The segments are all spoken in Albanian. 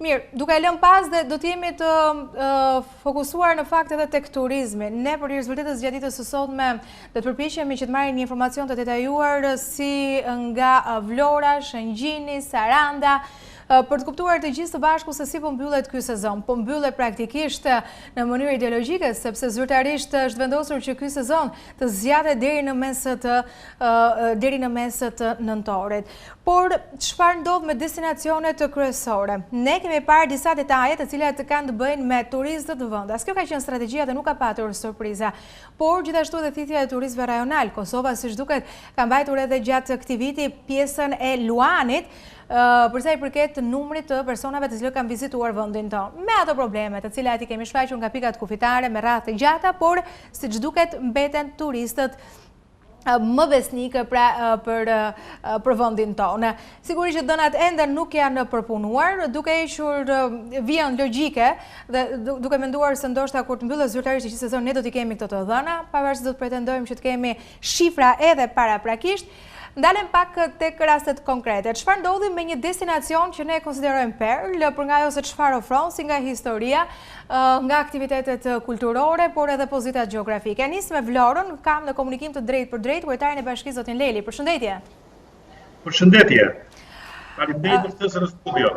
Mirë, duke lënë pas dhe do t'jemi të fokusuar në fakt edhe tek turizmi. Ne për rezultatet gjatë ditës së sotme do të përpiqemi që të marrim një informacion të detajuar si nga Vlora, Shëngjini, Saranda, për të kuptuar të gjithë së bashku se si po mbyllet ky sezon. Po mbyllet praktikisht në mënyrë ideologjike, sepse zyrtarisht është vendosur që ky sezon të zgjatet deri në mesët të nëntorit. Por çfarë ndodh me destinacionet kryesore? Ne kemi parë disa detaje të cilat kanë të bëjnë me turistët të vendas. Kjo ka qenë strategjia dhe nuk ka patur surpriza. Por gjithashtu edhe thithja e turistëve rajonal. Kosova, siç duket, ka mbajtur edhe gjatë këtij viti pjesën e Luanit, përsa i përket numrit të personave të cilët kanë vizituar vendin tonë. Me ato probleme të cilat i kemi shfaqur nga pikat kufitare me radhë të gjata, por siç duket mbeten turistët më besnike për vendin tonë. Sigurisht që dhënat ende nuk janë përpunuar, duke hequr vijën logjike dhe duke menduar se ndoshta kur të mbyllet zyrtarisht këtë sezon ne do t'i kemi këto të dhëna, pavarësisht do të pretendojmë që të kemi shifra edhe paraprakisht. Ndalem pak tek rastet konkrete. Çfarë ndodhi me një destinacion që ne e konsiderojmë perl, për nga ajo se çfarë ofron, si nga historia, nga aktivitetet kulturore, por edhe pozitat gjeografike. Nis me Vlorën, kam në komunikim të drejtë për drejtë kryetarin e bashkisë zotin Leli. Përshëndetje. Përshëndetje. Faleminderit për ftesën në studio.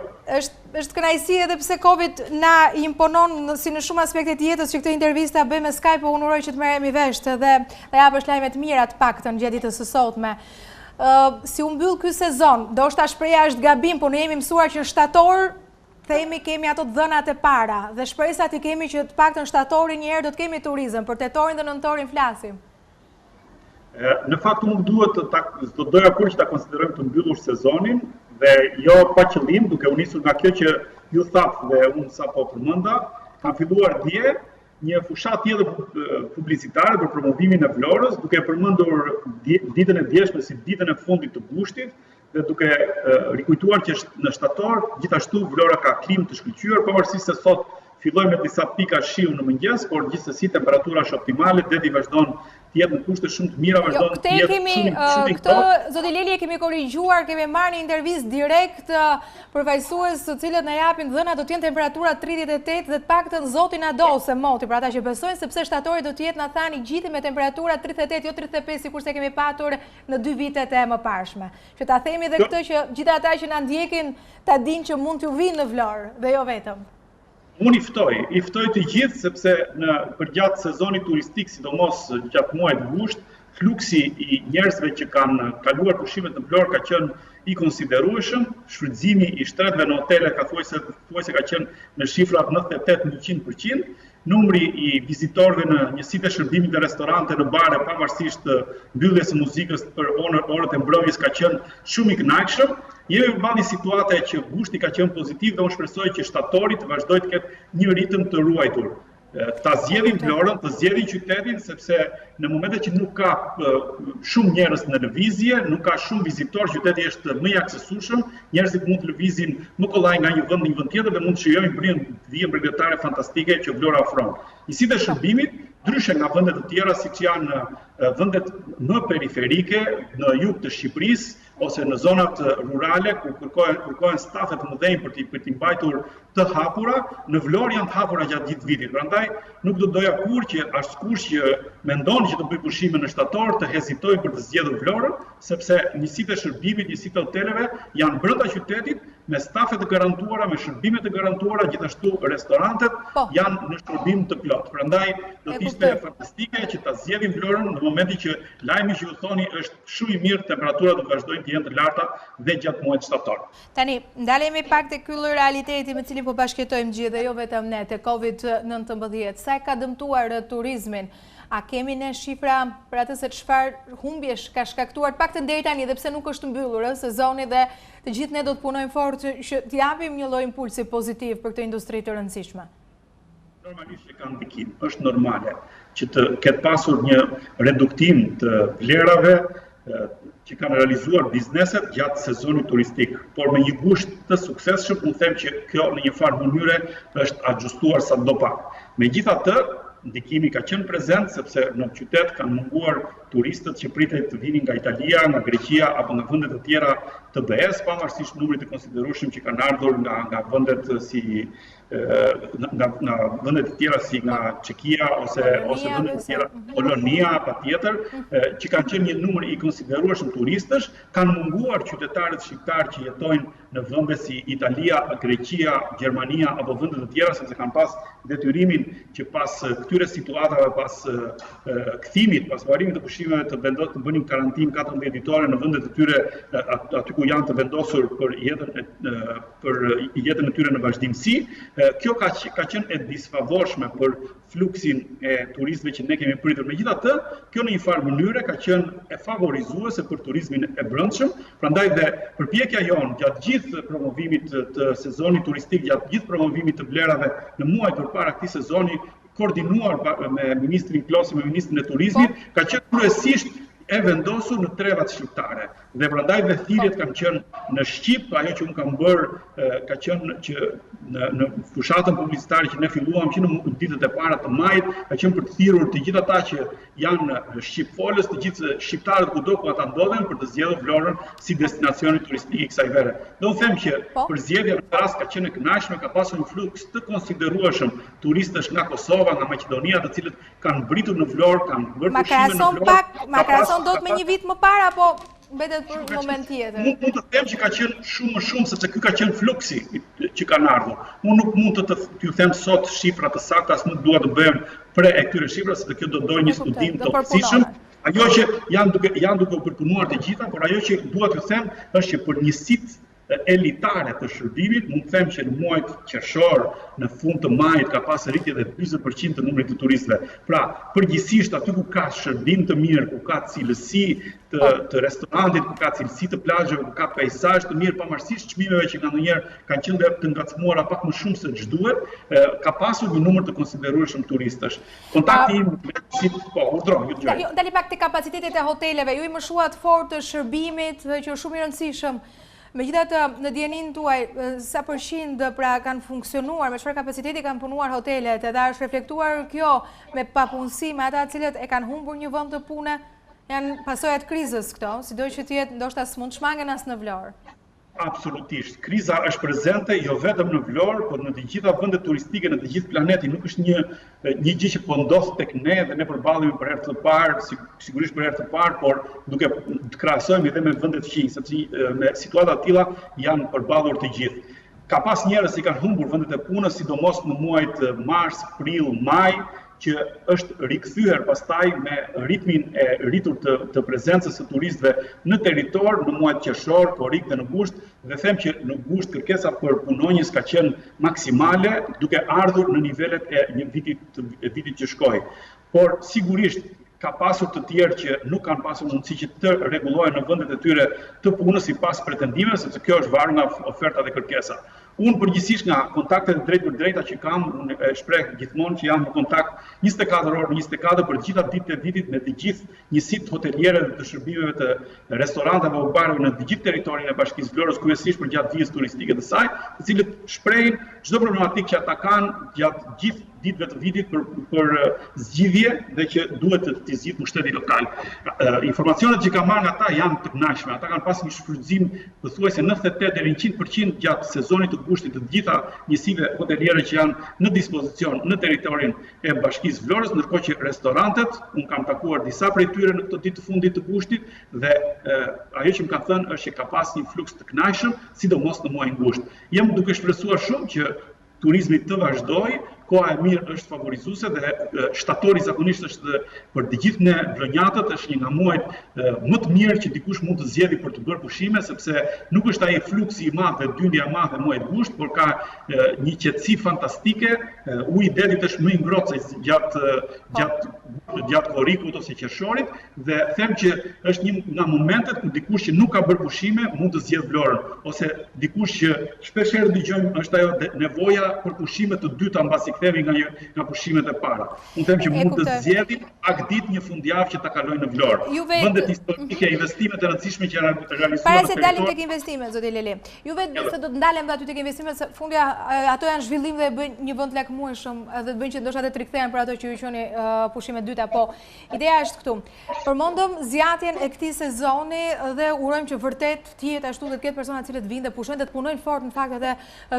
Është kënaqësi edhe pse Covid na imponon si në shumë aspekte të jetës që këtë intervista bëjmë me Skype, po unë uroj që të merremi vesh dhe japësh lajme të mira të paktën gjatë ditës së sotme. Si u mbyll ky sezon, ndoshta shpreha është gabim, por ne jemi mësuar që në shtator themi kemi ato dhënat e para dhe shpresat i kemi që të paktën shtatorin një herë do të kemi turizëm, për tetorin dhe nëntorin flasim. Në fakt unë duhet do doja kur që ta konsiderojmë të mbyllur sezonin dhe jo pa qëllim, duke u nisur nga kjo që ju thatë dhe unë sapo përmenda, kam filluar dje një fushat tjetër publicitare për promovimin e Vlorës, duke përmendur ditën e djeshme si ditën e fundit të gushtit dhe duke rikujtuar që në shtator gjithashtu Vlora ka klimë të shkëlqyer, pavarësisht se sot fillojmë me disa pika shiu në mëngjes, por gjithsesi temperatura është optimale, deti vazhdon të jetë në kushte shumë të mira, vazhdon të jetë shumë i këtë zoti Leli e kemi korrigjuar, kemi marrë një intervistë direkt përfaqësues të cilët na japin dhëna do të jenë temperatura 38 dhe të paktën zoti na do se moti, për ata që besojnë, sepse shtatori do të jetë na thani gjithë me temperatura 38, jo 35 sikurse kemi patur në 2 vitet e mëparshme. Që ta themi edhe këtë që gjithë ata që na ndjekin ta dinë që mund t'ju vinë në Vlorë dhe jo vetëm. Unë i ftoj të gjithë sepse për gjatë sezonit turistik, sidomos gjatë muajit gusht, fluksi i njerëzve që kanë kaluar pushimet në Vlorë ka qenë i konsiderueshëm, shfrytëzimi i shtretëve në hotele ka thuajse ka qenë në shifra 98-100%, numri i vizitorëve në njësitë e shërbimit dhe restorante në bare, pavarësisht mbylljes së muzikës për orët e mbrëmjes ka qenë shumë i kënaqshëm. Jemi përballë një situate që gushti ka qenë pozitiv dhe unë shpresoj që shtatorit vazhdoj të ketë një ritëm të ruajtur. Ta zgjedhin Vlorën, të zgjedhin qytetin, sepse në momentet që nuk ka shumë njerëz në lëvizje, nuk ka shumë vizitor, qyteti është më i aksesueshëm, njerëzit mund të lëvizin më kollaj nga një vend në një vend tjetër dhe mund të shijojnë vijën mbretërore fantastike që Vlora ofron. Njësitë e shërbimit, ndryshe nga vendet të tjera siç janë vendet më periferike në jug të Shqipërisë ose në zonat rurale ku kërkohen stafe të mëdhenj për t'i mbajtur të hapura, në Vlorë janë të hapura gjatë gjithë vitit. Prandaj nuk do doja kur që askush që mendon që të bëj pushime në shtator të hezitojë për të zgjedhur Vlorën, sepse njësitë e shërbimit, njësitë e hoteleve janë brenda qytetit me stafe të garantuara, me shërbime të garantuara, gjithashtu restorantet janë në shërbim të plot. Prandaj do të ishte fantastike që ta zgjedhim Vlorën në momentin që lajmi që ju thoni është shumë i mirë, temperaturat do të vazhdojnë të jenë të larta dhe gjatë muajit shtator. Tani, ndalemi pak te ky lloj realiteti me cilin po bashkëtojmë gjithë dhe jo vetëm ne te Covid-19. Sa e ka dëmtuar turizmin? A kemi ne shifra për atë se çfarë humbjesh ka shkaktuar paktën deri tani, edhe pse nuk është mbyllur sezoni dhe të gjithë ne do të punojmë fort që të japim një lloj impulsi pozitiv për këtë industri të rëndësishme? Normalisht që ka ndikim, është normale që të ketë pasur një reduktim të vlerave që kanë realizuar bizneset gjatë sezonit turistik, por me një gusht të suksesshëm, unë them që kjo në një farë mënyre është adjustuar sadopak. Megjithatë, ndikimi ka qenë prezent sepse në qytet kanë munguar turistët që pritet të vinin nga Italia, nga Greqia apo nga vende të tjera të BE-s, pavarësisht numrit të konsiderueshëm që kanë ardhur nga vendet si nga vendet të tjera si nga Çekia ose vendet të tjera, Polonia patjetër, që kanë qenë një numër i konsiderueshëm turistësh, kanë munguar qytetarët shqiptar që jetojnë në vende si Italia, Greqia, Gjermania apo vende të tjera, sepse kanë pas detyrimin që pas këtyre situatave, pas kthimit, pas varimit të pushimeve të bënin karantinë 14 ditore në vendet e tyre aty ku janë të vendosur për jetën e tyre në vazhdimsi. Kjo ka qenë e disfavorshme për fluksin e turistëve që ne kemi pritur. Megjithatë, kjo në një farë mënyre ka qenë e favorizuese për turizmin e brendshëm, prandaj dhe përpjekja jonë gjatë gjithë promovimit të sezonit turistik, gjatë gjithë promovimit të blerave në muajt përpara këtij sezoni, koordinuar me ministrin Klosi, me ministrin e turizmit, ka qenë kryesisht e vendosur në trevat shqiptare. Dhe prandaj dhe thirrjet kanë qenë në Shqip, ajo që unë kam bërë ka qenë që në fushatën publicitare që ne filluam që në ditët e para të majit, ka qenë për të thirrur të gjithë ata që janë shqipfolës, të gjithë shqiptarët kudo ku ata ndodhen për të zgjedhur Vlorën si destinacion turistik i kësaj vere. Do të them që përzgjedhja në rast ka qenë e kënaqshme, ka pasur një fluks të konsiderueshëm turistësh nga Kosova, nga Maqedonia, të cilët kanë mbritur në Vlorë, kanë bërë pushime në Vlorë. Ma krahason dot me një vit më parë apo mbetet për moment tjetër? Mund të them që ka qenë shumë më shumë, sepse ky ka qenë fluksi që kanë ardhur. Unë nuk mund të t'ju them sot shifra të sakta, as nuk dua të bëhem pre e këtyre shifrave, sepse kjo do dojë një studim të përgjithshëm. Ajo që janë duke u përpunuar të gjitha, por ajo që dua t'ju them është që për njësitë elitare të shërbimit, mund të them që në muajt qershor, në fund të majit ka pas rritje dhe 40% të numrit të turistëve. Pra, përgjithsisht aty ku ka shërbim të mirë, ku ka cilësi të restorantit, ku ka cilësi të plazheve, ku ka peizazh të mirë, pavarësisht çmimeve që ndonjëherë kanë qenë të ngacmuara pak më shumë se ç'duhet, ka pasur një numër të konsiderueshëm turistësh. Kontakti im me dali pak te kapacitetet e hoteleve, ju i mëshuat fort të shërbimit, që është shumë i rëndësishëm. Megjithatë, në dijenin tuaj, sa përqind pra kanë funksionuar, me çfarë kapaciteti kanë punuar hotelet, edhe është reflektuar kjo me papunësi me ata cilët e kanë humbur një vend të pune, janë pasojat krizës këto, sido që të jetë ndoshta s'mund shmangen as në Vlorë. Absolutisht. Kriza është prezente jo vetëm në Vlorë, por në të gjitha vendet turistike në të gjithë planetin. Nuk është një gjë që po ndodh tek ne dhe ne përballemi për herë të parë, sigurisht për herë të parë, por duke të krahasojmë edhe me vendet fqinj, sepse me situata të tilla janë përballur të gjithë. Ka pas njerëz që kanë humbur vendet e punës, sidomos në muajt mars, prill, maj, që është rikthyer pastaj me ritmin e rritur të prezencës së turistëve në territor në muajt qershor, korrik dhe në gusht, dhe them që në gusht kërkesa për punonjës ka qenë maksimale, duke ardhur në nivelet e një vitit që shkoi. Por sigurisht ka pasur të tjerë që nuk kanë pasur mundësi që të rregullohen në vendet e tyre të punës sipas pretendimeve, sepse kjo është varur nga oferta dhe kërkesa. Unë përgjithsisht nga kontaktet drejt për drejta që kam, unë e shpreh gjithmonë që jam në kontakt 24 orë në 24 për gjitha ditët e vitit me të gjithë njësitë hoteliere dhe të shërbimeve të restoranteve o bareve në të gjithë territorin e Bashkisë Vlorës, kryesisht për gjatë vijës turistike të saj, të cilët shprehin çdo problematikë që ata kanë gjatë gjithë ditëve të vitit për zgjidhje dhe që duhet të zgjidhë mbështetje lokal. Informacionet që kam marrë nga ata janë të kënaqshme. Ata kanë pasur një shfrytëzim pothuajse 98 deri në 100% gjatë sezonit të gushtit të gjitha njësive hoteliere që janë në dispozicion në territorin e Bashkisë Vlorës, ndërkohë që restorantet, unë kam takuar disa prej tyre në këto ditë të fundit të gushtit dhe ajo që më kanë thënë është që ka pas një fluks të kënaqshëm, sidomos në muajin gusht. Jam duke shpresuar shumë që turizmi të vazhdojë, koha e mirë është favorizuese dhe shtatori zakonisht është për të gjithë ne vlonjatët është një nga muajt më të mirë që dikush mund të zgjedhë për të bërë pushime, sepse nuk është ai fluksi i madh dhe dyndja e madhe muajit gusht, por ka një qetësi fantastike, uji i detit është më i ngrohtë se gjatë korrikut ose qershorit dhe them që është një nga momentet ku dikush që nuk ka bërë pushime mund të zgjedhë Vlorën, ose dikush që shpesh herë dëgjojmë është ajo nevoja për pushime të dyta mbasi kthehemi nga pushimet e para. Unë them që mund të zgjedhin pak ditë një fundjavë që ta kalojnë në Vlorë. Vendet historike, investimet e rëndësishme që janë realizuar. Para se dalim tek investimet, zoti Leli. Juve se do të ndalem aty tek investimet, se fundja ato janë zhvillim dhe bëjnë një vend lakmueshëm dhe të bëjnë që ndoshta të rikthehen për ato që ju qeni pushime me dyta, po ideja është këtu. Përmendëm zgjatjen e këtij sezoni dhe urojmë që vërtet të jetë ashtu dhe të ketë persona të cilët vinë dhe pushojnë dhe të punojnë fort në fakt edhe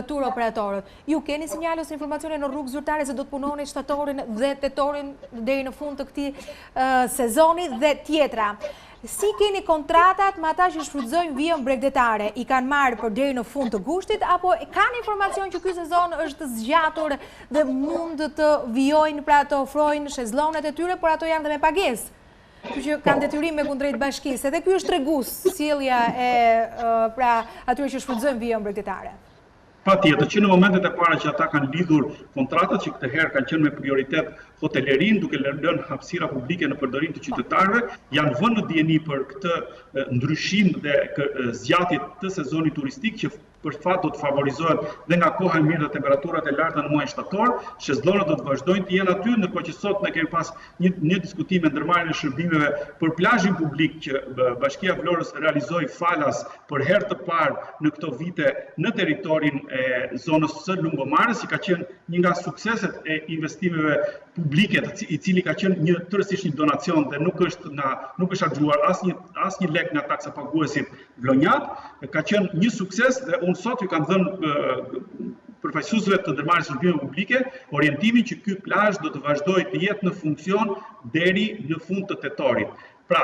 tur operatorët. Ju keni sinjale ose informacione në rrugë zyrtare se do të punoni shtatorin dhe tetorin deri në fund të këtij sezoni dhe tjetra? Si keni kontratat me ata që shfrytëzojnë vijën bregdetare? I kanë marrë për deri në fund të gushtit apo kanë informacion që ky sezon është zgjatur dhe mund të vijojnë, pra të ofrojnë shezllonet e tyre, por ato janë dhe me pagesë? Kështu që kanë detyrim me kundrejt bashkisë. Edhe ky është tregues sjellja e pra atyre që shfrytëzojnë vijën bregdetare. Patjetër që në momentet e para që ata kanë lidhur kontratat që këtë herë kanë qenë me prioritet hotelerin, duke lënë hapësira publike në përdorim të qytetarëve, janë vënë në dieni për këtë ndryshim dhe zgjatje të sezonit turistik që për fat do të favorizohet dhe nga koha e mirë dhe temperaturat e larta në muajin shtator. Shezllonët do të vazhdojnë të jenë aty, ndërkohë që sot ne kemi pas një diskutim me ndërmarrjen e shërbimeve për plazhin publik që Bashkia e Vlorës realizoi falas për herë të parë në këto vite në territorin e zonës së Lungomarës, që ka qenë një nga sukseset e investimeve publike, i cili ka qenë tërësisht një donacion dhe nuk është harxuar asnjë lek nga taksa paguesit vlonjat, ka qenë një sukses dhe unë sot ju kam dhënë përfaqësuesve të ndërmarrjes së shërbimeve publike orientimin që ky plazh do të vazhdojë të jetë në funksion deri në fund të tetorit. Pra,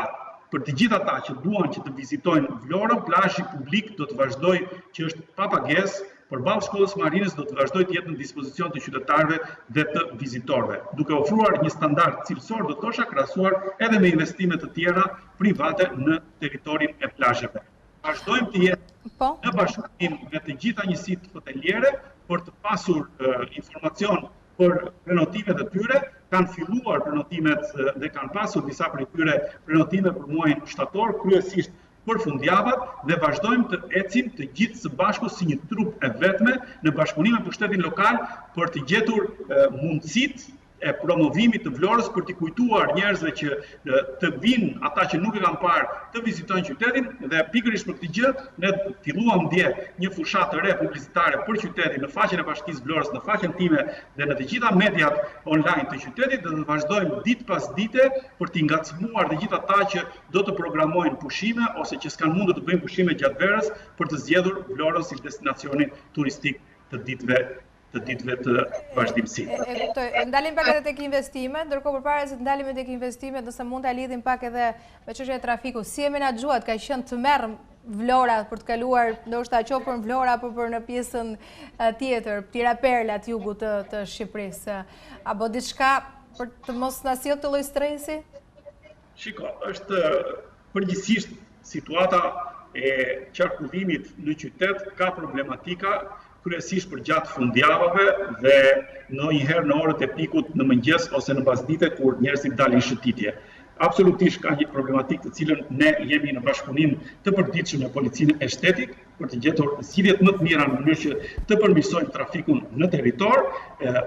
për të gjithë ata që duan që të vizitojnë Vlorën, plazhi publik do të vazhdojë që është pa pagesë, përballë shkollës marinës do të vazhdojë të jetë në dispozicion të qytetarëve dhe të vizitorëve, duke ofruar një standard cilësor do thosha krahasuar edhe me investime të tjera private në territorin e plazheve. Vazhdojmë të jetë në bashkëpunim me të gjitha njësitë hoteliere për të pasur informacion për prenotimet e tyre. Kanë filluar prenotimet dhe kanë pasur disa prej tyre prenotime për muajin shtator, kryesisht për fundjavat, dhe vazhdojmë të ecim të gjithë së bashku si një trup e vetme në bashkëpunim me pushtetin lokal për të gjetur mundësitë e promovimit të Vlorës për t'i kujtuar njerëzve që të vinë ata që nuk e kanë parë të vizitojnë qytetin, dhe pikërisht për këtë gjë ne filluam dje një fushat të re publicitare për qytetin në faqen e Bashkisë Vlorës, në faqen time dhe në të gjitha mediat online të qytetit, dhe do të vazhdojmë ditë pas dite për t'i ngacmuar të gjithë ata që do të programojnë pushime ose që s'kan mundur të bëjnë pushime gjatë verës për të zgjedhur Vlorën si destinacionin turistik të ditëve të vazhdimësit. Ndalim pak edhe tek investimet, ndërkohë përpara se të ndalim tek investimet, nëse mund ta lidhim pak edhe me çështjen e trafikut. Si e menaxhuat? Ka qenë të merr Vlora për të kaluar, ndoshta qoftë për Vlora apo për në pjesën tjetër, Tiraperla të jugut të Shqipërisë, apo diçka për të mos na sjellë të lloj stresi? Shiko, është përgjithsisht situata e qarkullimit në qytet ka problematika kryesisht për gjatë fundjavave dhe ndonjëherë në orët e pikut në mëngjes ose në pasdite kur njerëzit dalin shëtitje. Absolutisht ka një problematikë të cilën ne jemi në bashkëpunim të përditshëm me policinë e shtetit për të gjetur zgjidhjet më të mira në mënyrë që të përmirësojmë trafikun në territor.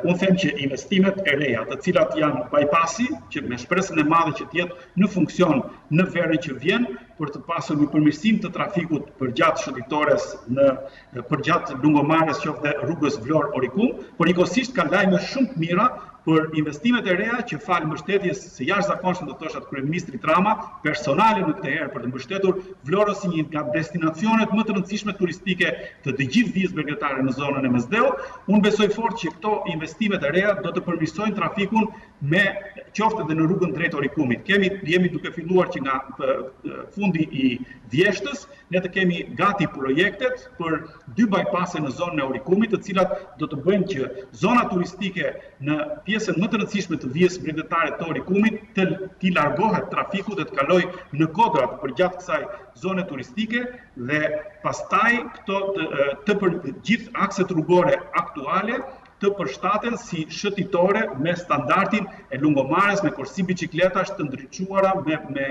Unë them që investimet e reja, të cilat janë bypassi, që me shpresën e madhe që të jetë në funksion në verën që vjen, për të pasur një përmirësim të trafikut përgjatë shëtitores përgjatë Lungomarës, qoftë dhe rrugës Vlorë-Orikum, por njëkohësisht kanë lajme shumë të mira për investimet e reja që falë mbështetjes së jashtëzakonshme do thosha të kryeministrit Rama, personale në këtë herë për të mbështetur Vlorën si një nga destinacionet më të rëndësishme turistike të gjithë vijës bregdetare në zonën e Mesdhellë. Unë besoj fort që këto investimet e reja do të përmirësojnë trafikun me qoftë edhe në rrugën drejt Orikumit. Jemi duke filluar që nga fundi i vjeshtës, ne të kemi gati projektet për 2 bypasse në zonën e Orikumit, të cilat do të bëjnë që zona turistike në pjesën më të rëndësishme të vijës bregdetare të Orikumit të largohet trafiku dhe të kaloj në kodrat përgjatë kësaj zone turistike, dhe pastaj këto të gjithë akset rrugore aktuale të përshtaten si shëtitore me standardin e Lungomarës, me korsi bicikletash të ndriçuara me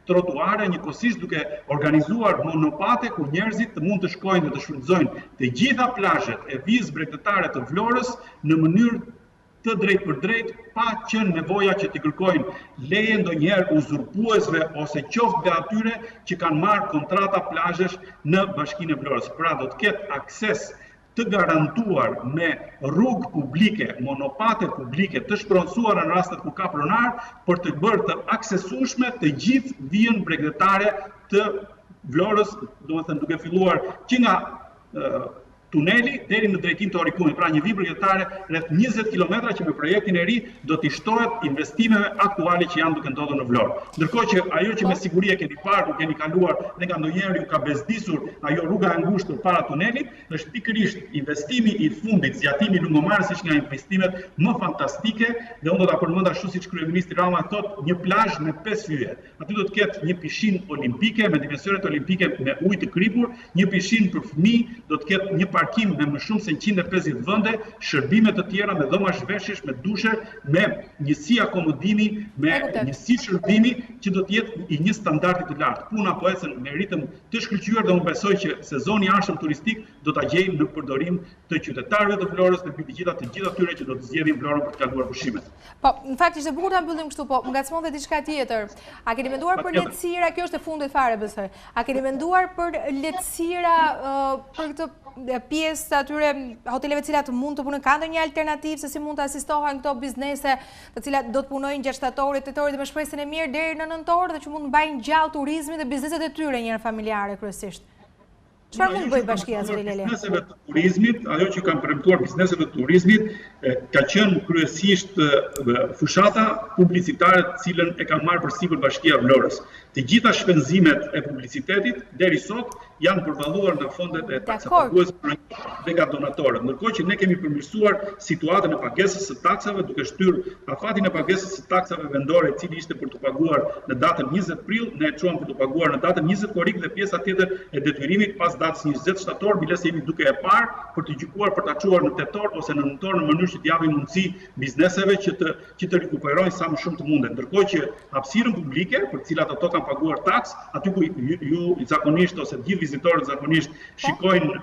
trotuare, njëkohësisht duke organizuar monopate ku njerëzit të mund të shkojnë dhe të shfrytëzojnë të gjitha plazhet e vijës bregdetare të Vlorës në mënyrë të drejt për drejt, pa qenë nevoja që t'i kërkojnë leje ndonjëherë uzurpuesve ose qoftë nga atyre që kanë marrë kontrata plazhesh në Bashkinë e Vlorës. Pra do të ketë akses të garantuar me rrugë publike, monopate publike të shpronësuara në rastet ku ka pronar, për të bërë të aksesueshme të gjithë vijën bregdetare të Vlorës, domethënë duke filluar që nga tuneli deri në drejtim të Orikumit, pra një vijë bregdetare rreth 20 kilometra që me projektin e ri do t'i shtohet investimeve aktuale që janë duke ndodhur në Vlorë. Ndërkohë që ajo që me siguri e keni parë, ku keni kaluar dhe nga ndonjëherë ju ka bezdisur ajo rruga e ngushtë përpara tunelit, është pikërisht investimi i fundit, zgjatimi lungomar siç nga investimet më fantastike, dhe unë do ta përmend ashtu siç kryeministri Rama thotë, një plazh me 5 hyje. Aty do të ketë një pishinë olimpike me dimensionet olimpike me ujë të kripur, një pishinë për fëmijë, do të ketë një parkim me më shumë se 150 vende, shërbime të tjera me dhoma zhveshjesh, me dushe, me njësi akomodimi, me njësi shërbimi që do të jetë i një standardi të lartë. Puna po ecën me ritëm të shkëlqyer dhe unë besoj që sezoni i ardhshëm turistik do ta gjejmë në përdorim të qytetarëve të Vlorës dhe mbi të gjitha atyre që do të zgjedhin Vlorën për të kaluar pushimet. Po, në fakt ishte bukur ta mbyllim kështu, po ngacmon dhe diçka tjetër. A keni menduar për lehtësira, kjo është e fundit fare besoj. A keni menduar për lehtësira për këtë pjesë të atyre hoteleve të cilat mund të punojnë, ka ndonjë alternativë se si mund të asistohen këto biznese të cilat do të punojnë gjatë shtatorit, tetorit dhe me shpresën e mirë deri në nëntor dhe që mund të mbajnë gjallë turizmin dhe bizneset e tyre njëherë familjare kryesisht? Çfarë mund të bëjë bashkia zëri Lele? Bizneseve të turizmit, ajo që kanë premtuar bizneseve të turizmit, ka qenë kryesisht fushata publicitare të cilën e ka marrë përsipër Bashkia e Vlorës. Të gjitha shpenzimet e publicitetit deri sot janë përballuar nga fondet e taksapaguesve dhe nga donatorët. Ndërkohë që ne kemi përmirësuar situatën e pagesës së taksave duke shtyrë afatin e pagesës së taksave vendore, i cili ishte për të paguar në datën 20 prill, ne e çuam për të paguar në datën 20 korrik dhe pjesa tjetër e detyrimit pas datës 20 shtator, biles jemi duke e parë për të gjykuar për ta çuar në tetor ose në nëntor në mënyrë që të japim mundësi bizneseve që të rikuperojnë sa më shumë të mundet. Ndërkohë që hapësirën publike, për të cilat ato kanë paguar taks, aty ku ju zakonisht ose gjithë vizitorët zakonisht shikojnë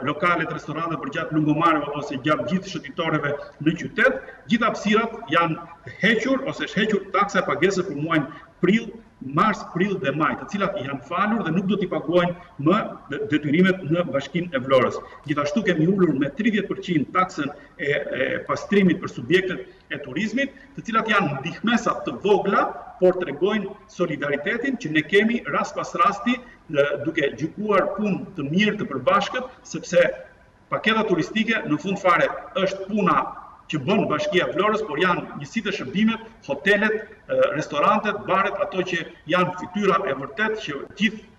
lokalet, restorantet për gjatë lungomareve ose gjatë gjithë shëtitoreve në qytet, gjithë hapësirat janë hequr ose është hequr taksa e pagesës për muajin prill, mars, prill dhe maj, të cilat janë falur dhe nuk do t'i paguajnë më detyrimet në Bashkinë e Vlorës. Gjithashtu kemi ulur me 30% taksën e pastrimit për subjektet e turizmit, të cilat janë ndihmesa të vogla, por tregojnë solidaritetin që ne kemi rast pas rasti duke gjykuar punë të mirë të përbashkët, sepse paketa turistike në fund fare është puna që bën Bashkia e Vlorës, por janë njësitë e shërbimet, hotelet, restorantet, baret, ato që janë fytyra e vërtet që gjithë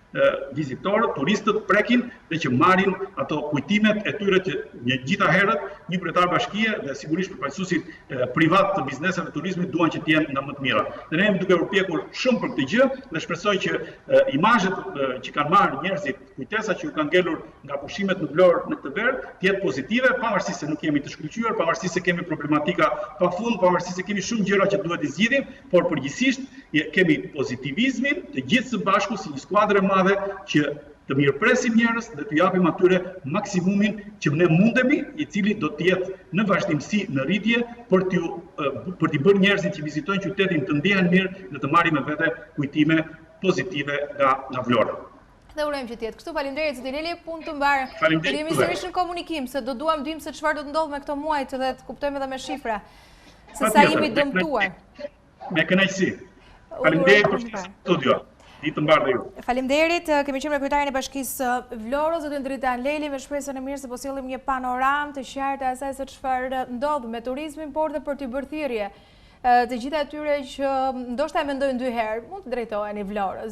vizitorët, turistët prekin dhe që marrin ato kujtimet e tyre që një gjitha herët një kryetar bashkie dhe sigurisht përfaqësuesit privat të bizneseve turizmit duan që të jenë nga më të mira. Dhe ne jemi duke përpjekur shumë për këtë gjë dhe shpresoj që imazhet që kanë marrë njerëzit, kujtesa që u kanë ngelur nga pushimet në Vlorë në këtë verë, të jetë pozitive, pavarësisht se nuk jemi të shkëlqyer, pavarësisht se kemi problematika pafund, pavarësisht se kemi shumë gjëra që duhet i zgjidhim, por përgjithsisht kemi pozitivizmin të gjithë së bashku si një skuadër e madhe që të mirëpresim njerëz dhe të japim atyre maksimumin që ne mundemi, i cili do të jetë në vazhdimsi në rritje për t'i bërë njerëzit që vizitojnë qytetin të ndjehen mirë dhe të marrin me vete kujtime pozitive nga Vlora. Dhe urojmë që tjetë. Kështu faleminderit zoti Lele, punë të mbarë. Faleminderit. Jemi sërish në komunikim se do duam dim se çfarë do të ndodhë me këto muajt dhe të kuptojmë edhe me shifra se sa jemi dëmtuar. Me kënaqësi. Faleminderit për studio. Ditë të mbarë dhe ju. Faleminderit, kemi qenë me kryetarin e Bashkisë Vlorës, zotin Dritan Leli, me shpresën e mirë se po sjellim një panoramë të qartë asaj se çfarë ndodh me turizmin, por dhe për t'i bërë thirrje të gjitha atyre që ndoshta e mendojnë dy herë, mund të drejtoheni Vlorës.